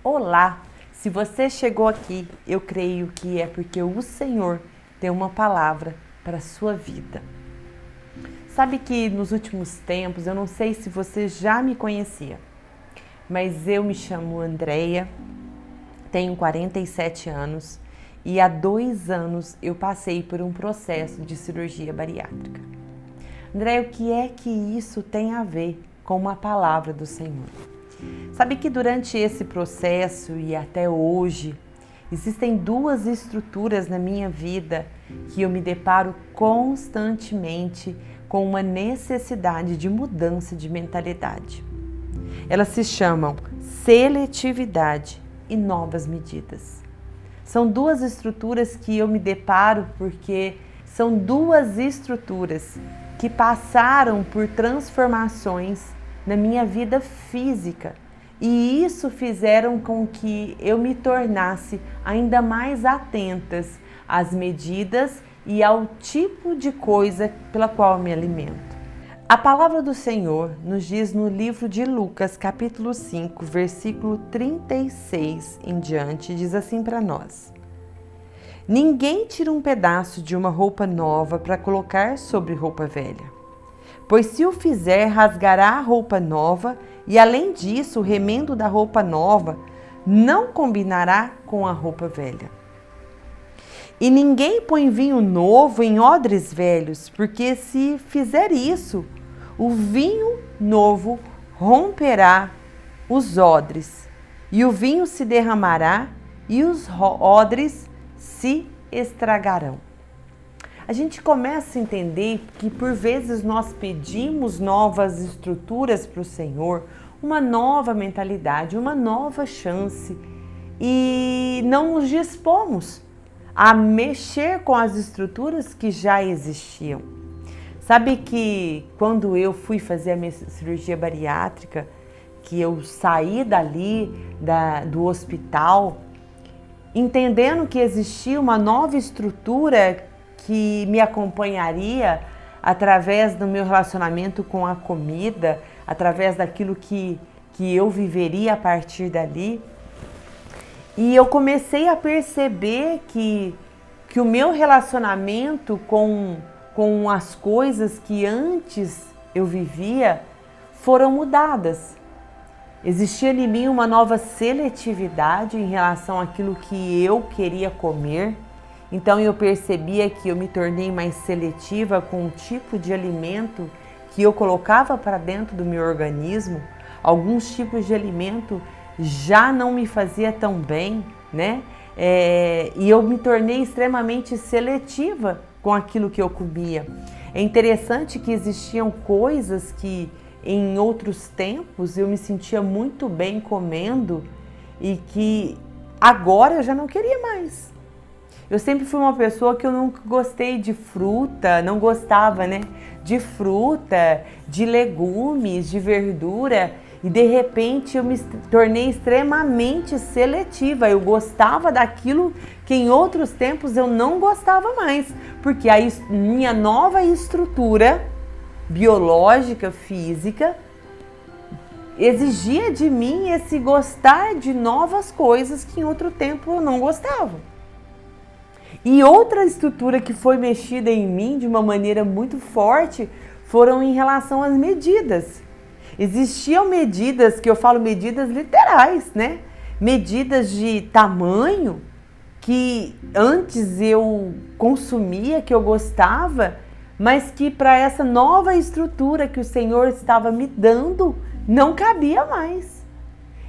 Olá! Se você chegou aqui, eu creio que é porque o Senhor tem uma palavra para a sua vida. Sabe que nos últimos tempos, eu não sei se você já me conhecia, mas eu me chamo Andréia, tenho 47 anos e há 2 anos eu passei por um processo de cirurgia bariátrica. Andréia, o que é que isso tem a ver com uma palavra do Senhor? Sabe que durante esse processo e até hoje, existem 2 estruturas na minha vida que eu me deparo constantemente com uma necessidade de mudança de mentalidade. Elas se chamam seletividade e novas medidas. São 2 estruturas que eu me deparo porque são 2 estruturas que passaram por transformações na minha vida física, e isso fizeram com que eu me tornasse ainda mais atentas às medidas e ao tipo de coisa pela qual eu me alimento. A palavra do Senhor nos diz no livro de Lucas, capítulo 5, versículo 36 em diante, diz assim para nós: Ninguém tira um pedaço de uma roupa nova para colocar sobre roupa velha. Pois se o fizer, rasgará a roupa nova, e além disso, o remendo da roupa nova não combinará com a roupa velha. E ninguém põe vinho novo em odres velhos, porque se fizer isso, o vinho novo romperá os odres, e o vinho se derramará, e os odres se estragarão. A gente começa a entender que por vezes nós pedimos novas estruturas para o Senhor, uma nova mentalidade, uma nova chance, e não nos dispomos a mexer com as estruturas que já existiam. Sabe que quando eu fui fazer a minha cirurgia bariátrica, que eu saí dali do hospital, entendendo que existia uma nova estrutura que me acompanharia através do meu relacionamento com a comida, através daquilo que eu viveria a partir dali. E eu comecei a perceber que o meu relacionamento com as coisas que antes eu vivia foram mudadas. Existia em mim uma nova seletividade em relação àquilo que eu queria comer. Então eu percebia que eu me tornei mais seletiva com o tipo de alimento que eu colocava para dentro do meu organismo. Alguns tipos de alimento já não me fazia tão bem, né? E eu me tornei extremamente seletiva com aquilo que eu comia. É interessante que existiam coisas que em outros tempos eu me sentia muito bem comendo e que agora eu já não queria mais. Eu sempre fui uma pessoa que eu nunca gostei de fruta, não gostava, né? De fruta, de legumes, de verdura, e de repente eu me tornei extremamente seletiva. Eu gostava daquilo que em outros tempos eu não gostava mais, porque a minha nova estrutura biológica, física, exigia de mim esse gostar de novas coisas que em outro tempo eu não gostava. E outra estrutura que foi mexida em mim de uma maneira muito forte foram em relação às medidas. Existiam medidas, que eu falo medidas literais, né? Medidas de tamanho que antes eu consumia, que eu gostava, mas que para essa nova estrutura que o Senhor estava me dando, não cabia mais.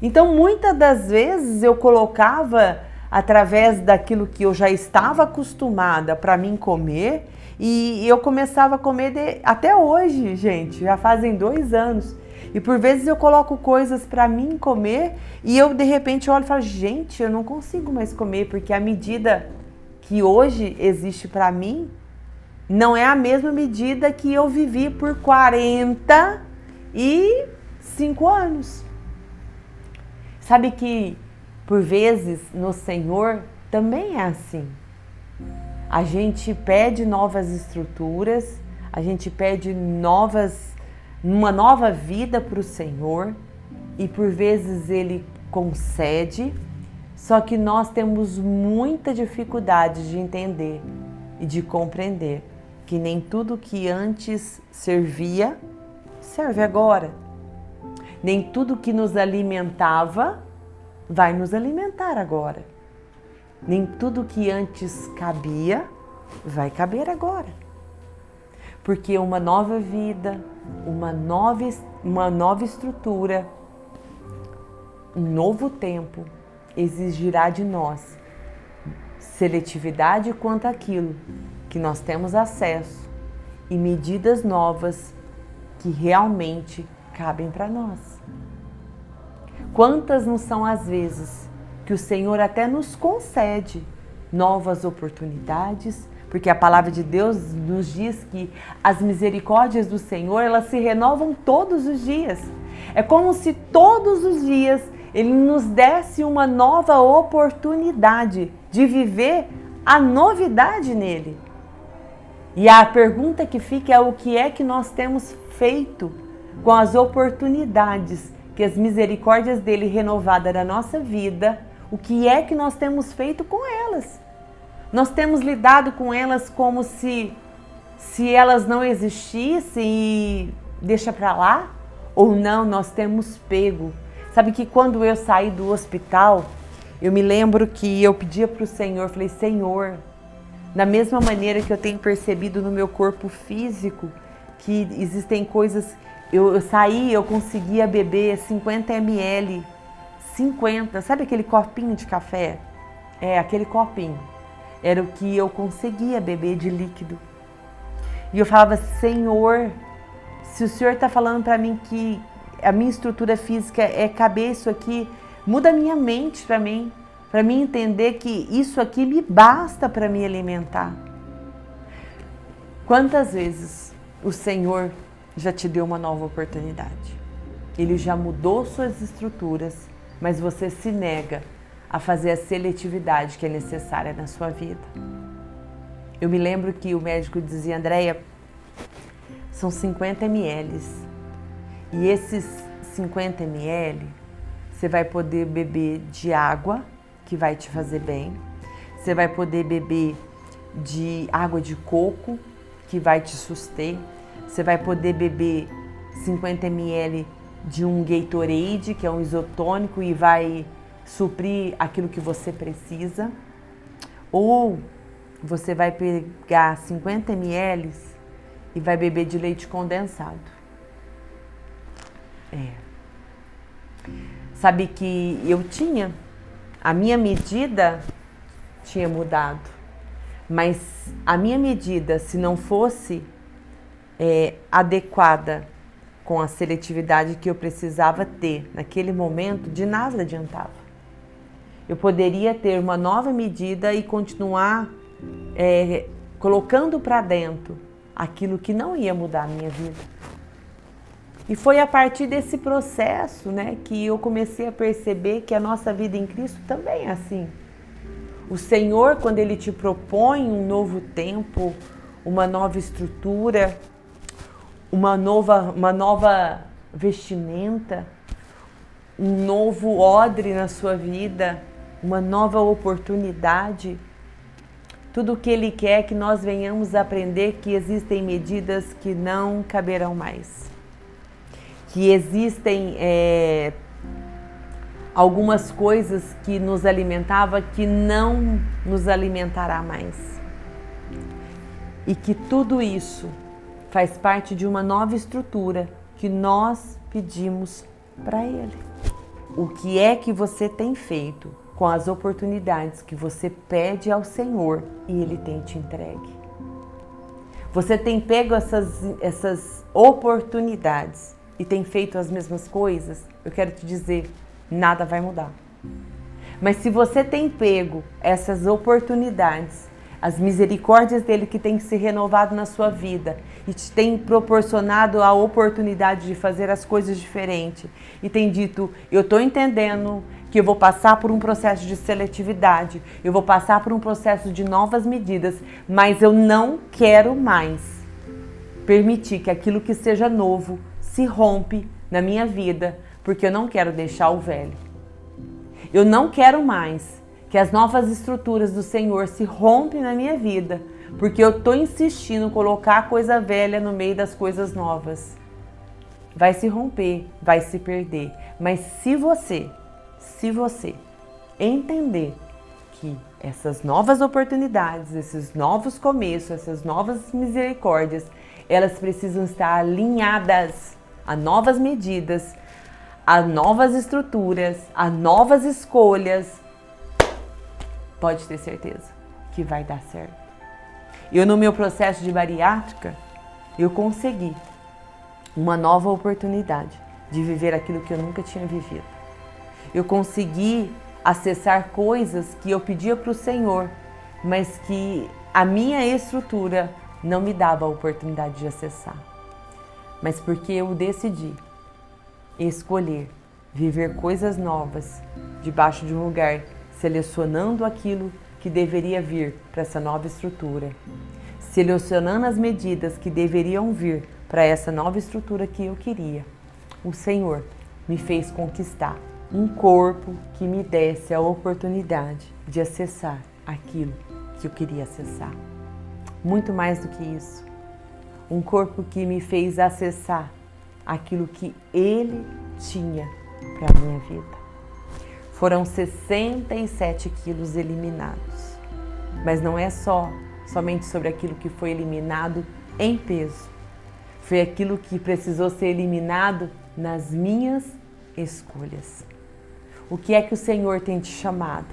Então, muitas das vezes eu colocava através daquilo que eu já estava acostumada para mim comer, e eu começava a comer até hoje, gente, já fazem 2 anos. E por vezes eu coloco coisas para mim comer e eu de repente olho e falo, gente, eu não consigo mais comer, porque a medida que hoje existe para mim não é a mesma medida que eu vivi por 45 anos. Sabe que por vezes no Senhor também é assim. A gente pede novas estruturas, a gente pede uma nova vida para o Senhor, e por vezes Ele concede, só que nós temos muita dificuldade de entender e de compreender que nem tudo que antes servia, serve agora. Nem tudo que nos alimentava vai nos alimentar agora. Nem tudo que antes cabia vai caber agora. Porque uma nova vida, uma nova estrutura, um novo tempo exigirá de nós seletividade quanto àquilo que nós temos acesso e medidas novas que realmente cabem para nós. Quantas não são as vezes que o Senhor até nos concede novas oportunidades, porque a palavra de Deus nos diz que as misericórdias do Senhor, elas se renovam todos os dias. É como se todos os dias Ele nos desse uma nova oportunidade de viver a novidade nele. E a pergunta que fica é o que é que nós temos feito com as oportunidades que as misericórdias dele renovadas na nossa vida, o que é que nós temos feito com elas? Nós temos lidado com elas como se elas não existissem e deixa para lá? Ou não, nós temos pego. Sabe que quando eu saí do hospital, eu me lembro que eu pedia para o Senhor, falei, Senhor, da mesma maneira que eu tenho percebido no meu corpo físico, que existem coisas, eu saí, eu conseguia beber 50 ml, 50, sabe aquele copinho de café? É, aquele copinho. Era o que eu conseguia beber de líquido. E eu falava, Senhor, se o Senhor está falando para mim que a minha estrutura física é caber isso aqui, muda a minha mente para mim entender que isso aqui me basta para me alimentar. Quantas vezes o Senhor já te deu uma nova oportunidade? Ele já mudou suas estruturas, mas você se nega a fazer a seletividade que é necessária na sua vida. Eu me lembro que o médico dizia, Andréia, são 50 ml. E esses 50 ml, você vai poder beber de água, que vai te fazer bem. Você vai poder beber de água de coco, que vai te suster. Você vai poder beber 50 ml de um Gatorade, que é um isotônico, e vai suprir aquilo que você precisa. Ou você vai pegar 50 ml e vai beber de leite condensado. Sabe que a minha medida tinha mudado, mas a minha medida, se não fosse adequada com a seletividade que eu precisava ter naquele momento, de nada adiantava. Eu poderia ter uma nova medida e continuar colocando para dentro aquilo que não ia mudar a minha vida. E foi a partir desse processo, que eu comecei a perceber que a nossa vida em Cristo também é assim. O Senhor, quando Ele te propõe um novo tempo, uma nova estrutura, uma nova vestimenta, um novo odre na sua vida, uma nova oportunidade, tudo o que Ele quer é que nós venhamos aprender que existem medidas que não caberão mais. Que existem algumas coisas que nos alimentava que não nos alimentará mais. E que tudo isso faz parte de uma nova estrutura que nós pedimos para Ele. O que é que você tem feito com as oportunidades que você pede ao Senhor e Ele tem te entregue? Você tem pego essas oportunidades e tem feito as mesmas coisas? Eu quero te dizer, nada vai mudar. Mas se você tem pego essas oportunidades, as misericórdias dele que tem se renovado na sua vida e te tem proporcionado a oportunidade de fazer as coisas diferentes e tem dito, eu estou entendendo que eu vou passar por um processo de seletividade, eu vou passar por um processo de novas medidas, mas eu não quero mais permitir que aquilo que seja novo se rompe na minha vida, porque eu não quero deixar o velho. Eu não quero mais que as novas estruturas do Senhor se rompem na minha vida, porque eu estou insistindo em colocar a coisa velha no meio das coisas novas. Vai se romper, vai se perder. Mas se você entender que essas novas oportunidades, esses novos começos, essas novas misericórdias, elas precisam estar alinhadas a novas medidas, a novas estruturas, a novas escolhas, pode ter certeza que vai dar certo. Eu, no meu processo de bariátrica, eu consegui uma nova oportunidade de viver aquilo que eu nunca tinha vivido. Eu consegui acessar coisas que eu pedia para o Senhor, mas que a minha estrutura não me dava a oportunidade de acessar. Mas porque eu decidi escolher viver coisas novas debaixo de um lugar, selecionando aquilo que deveria vir para essa nova estrutura, selecionando as medidas que deveriam vir para essa nova estrutura que eu queria, o Senhor me fez conquistar um corpo que me desse a oportunidade de acessar aquilo que eu queria acessar. Muito mais do que isso, um corpo que me fez acessar aquilo que Ele tinha para a minha vida. Foram 67 quilos eliminados, mas não é somente sobre aquilo que foi eliminado em peso, foi aquilo que precisou ser eliminado nas minhas escolhas. O que é que o Senhor tem te chamado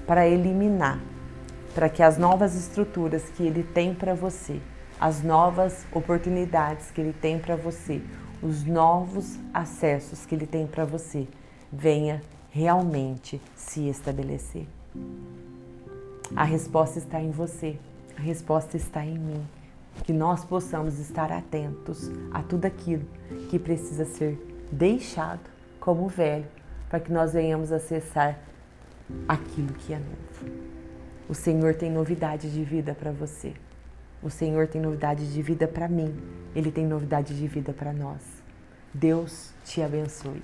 para eliminar, para que as novas estruturas que Ele tem para você, as novas oportunidades que Ele tem para você, os novos acessos que Ele tem para você, venha realmente se estabelecer? A resposta está em você, a resposta está em mim. Que nós possamos estar atentos a tudo aquilo que precisa ser deixado como velho, para que nós venhamos acessar aquilo que é novo. O Senhor tem novidade de vida para você. O Senhor tem novidade de vida para mim. Ele tem novidade de vida para nós. Deus te abençoe.